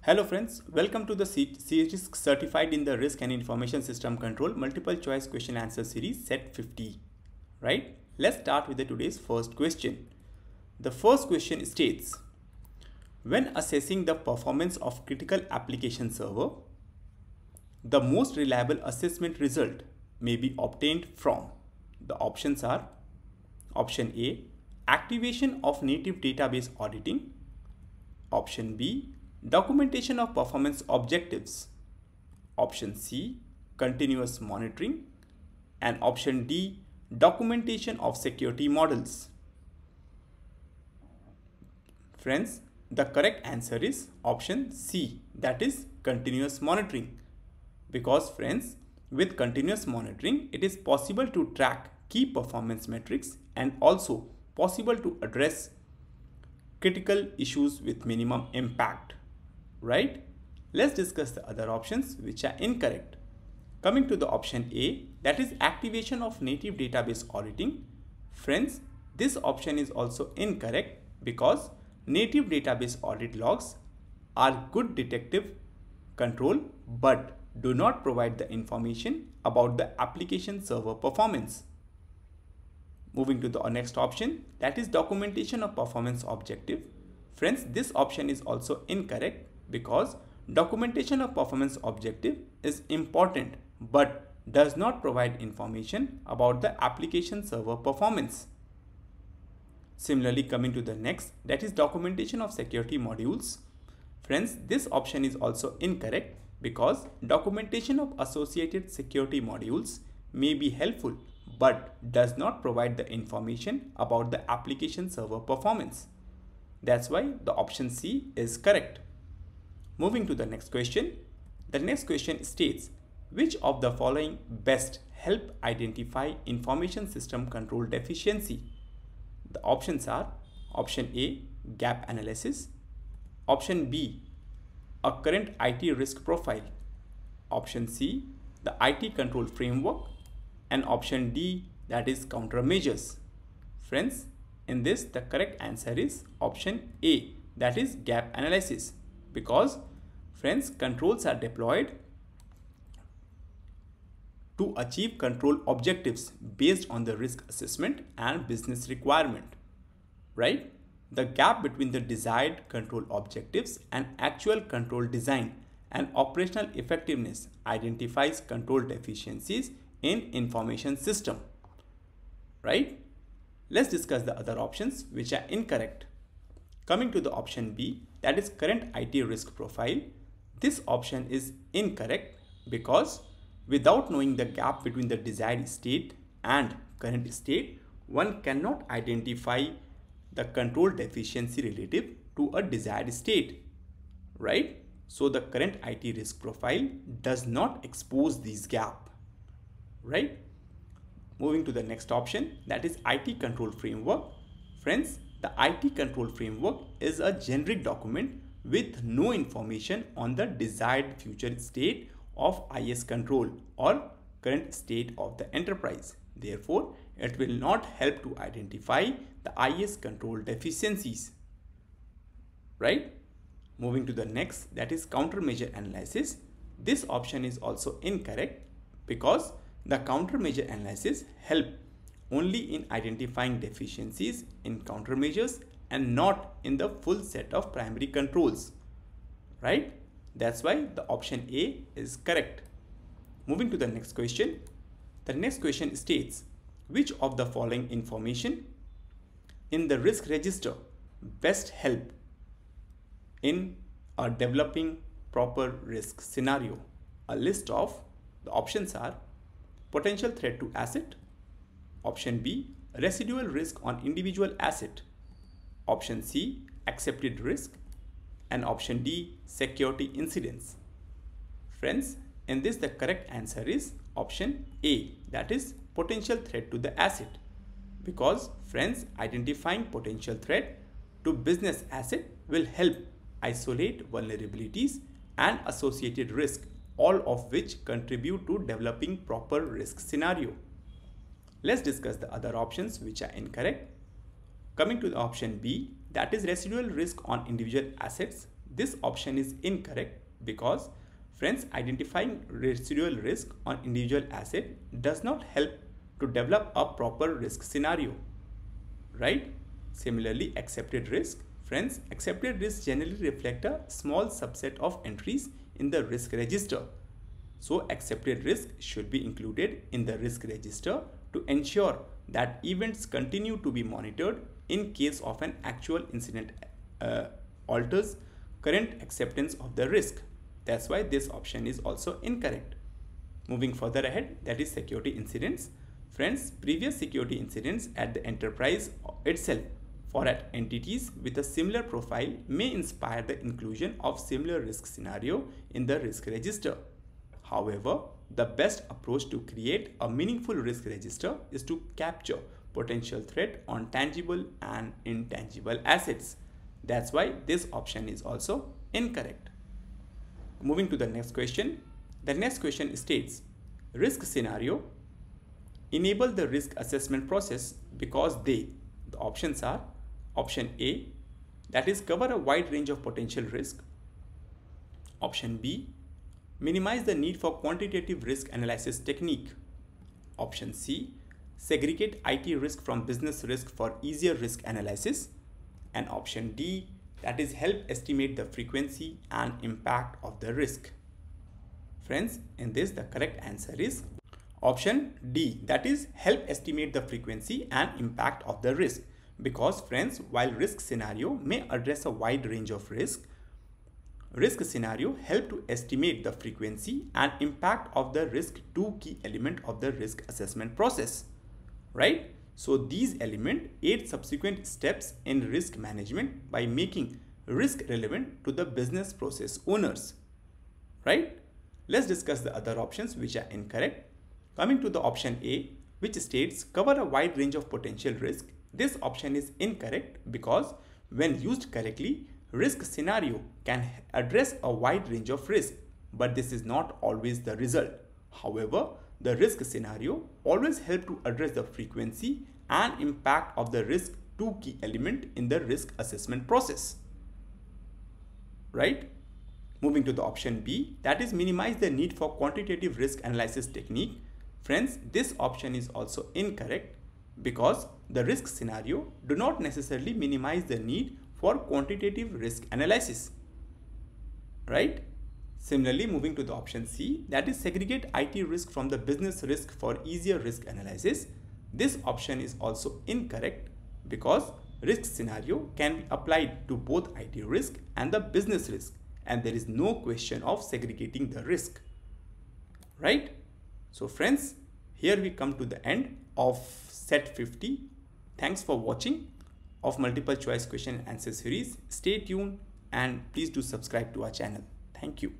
Hello friends, welcome to the Crisc Certified in the Risk and Information System Control Multiple Choice Question Answer Series Set 50. Right? Let's start with today's first question. The first question states, when assessing the performance of critical application server, the most reliable assessment result may be obtained from. The options are option A, activation of native database auditing, option B, documentation of performance objectives, option C, continuous monitoring, and option D, documentation of security models. Friends, the correct answer is option C, that is continuous monitoring. Because friends, with continuous monitoring, it is possible to track key performance metrics and also possible to address critical issues with minimum impact. Right? Let's discuss the other options which are incorrect. Coming to the option A, that is activation of native database auditing. Friends, this option is also incorrect because native database audit logs are good detective control but do not provide the information about the application server performance. Moving to the next option, that is documentation of performance objective. Friends, this option is also incorrect because documentation of performance objective is important but does not provide information about the application server performance. Similarly, coming to the next, that is documentation of security modules. Friends, this option is also incorrect because documentation of associated security modules may be helpful but does not provide the information about the application server performance. That's why the option C is correct. Moving to the next question. The next question states, which of the following best help identify information system control deficiency? The options are option A, gap analysis, option B, a current IT risk profile, option C, the IT control framework, and option D, that is countermeasures. Friends, in this the correct answer is option A, that is gap analysis, because friends, controls are deployed to achieve control objectives based on the risk assessment and business requirement. Right? The gap between the desired control objectives and actual control design and operational effectiveness identifies control deficiencies in information system. Right? Let's discuss the other options which are incorrect. Coming to the option B, that is current IT risk profile. This option is incorrect because without knowing the gap between the desired state and current state, one cannot identify the control deficiency relative to a desired state. Right? So the current IT risk profile does not expose these gaps. Right? Moving to the next option, that is IT control framework. Friends, the IT control framework is a generic document with no information on the desired future state of IS control or current state of the enterprise. Therefore, it will not help to identify the IS control deficiencies. Right? Moving to the next, that is countermeasure analysis. This option is also incorrect because the countermeasure analysis help only in identifying deficiencies in countermeasures and not in the full set of primary controls. Right? That's why the option A is correct. Moving to the next question. The next question states, which of the following information in the risk register best help in developing proper risk scenario? A list of the options are potential threat to asset, option B, residual risk on individual asset, option C, accepted risk, and option D, security incidents. Friends, in this the correct answer is option A, that is potential threat to the asset, because friends, identifying potential threat to business asset will help isolate vulnerabilities and associated risk, all of which contribute to developing proper risk scenario. Let's discuss the other options which are incorrect. Coming to the option B, that is residual risk on individual assets. this option is incorrect because friends, identifying residual risk on individual asset does not help to develop a proper risk scenario, right? Similarly, accepted risk. Friends, accepted risks generally reflect a small subset of entries in the risk register. So accepted risk should be included in the risk register to ensure that events continue to be monitored in case of an actual incident alters current acceptance of the risk. That's why this option is also incorrect. Moving further ahead, that is security incidents. Friends, previous security incidents at the enterprise itself or at entities with a similar profile may inspire the inclusion of similar risk scenario in the risk register. However, the best approach to create a meaningful risk register is to capture potential threat on tangible and intangible assets. That's why this option is also incorrect. Moving to the next question. The next question states, risk scenario enable the risk assessment process because the options are option A, that is cover a wide range of potential risk. Option B, minimize the need for quantitative risk analysis technique. Option C, segregate IT risk from business risk for easier risk analysis. And option D, that is help estimate the frequency and impact of the risk. Friends, in this the correct answer is option D, that is help estimate the frequency and impact of the risk. Because friends, while risk scenario may address a wide range of risk scenario help to estimate the frequency and impact of the risk, two key elements of the risk assessment process, right? So these elements aid subsequent steps in risk management by making risk relevant to the business process owners, right? Let's discuss the other options which are incorrect. Coming to the option A, which states cover a wide range of potential risk. This option is incorrect because when used correctly, risk scenario can address a wide range of risk, but this is not always the result. However, the risk scenario always help to address the frequency and impact of the risk, two key element in the risk assessment process, right? Moving to the option B, that is minimize the need for quantitative risk analysis technique. Friends, this option is also incorrect because the risk scenario do not necessarily minimize the need for quantitative risk analysis, right? Similarly, moving to the option C, that is segregate IT risk from the business risk for easier risk analysis. This option is also incorrect because risk scenario can be applied to both IT risk and the business risk, and there is no question of segregating the risk, right? So friends, here we come to the end of set 50. Thanks for watching of multiple choice question and answer series. Stay tuned and please do subscribe to our channel. Thank you.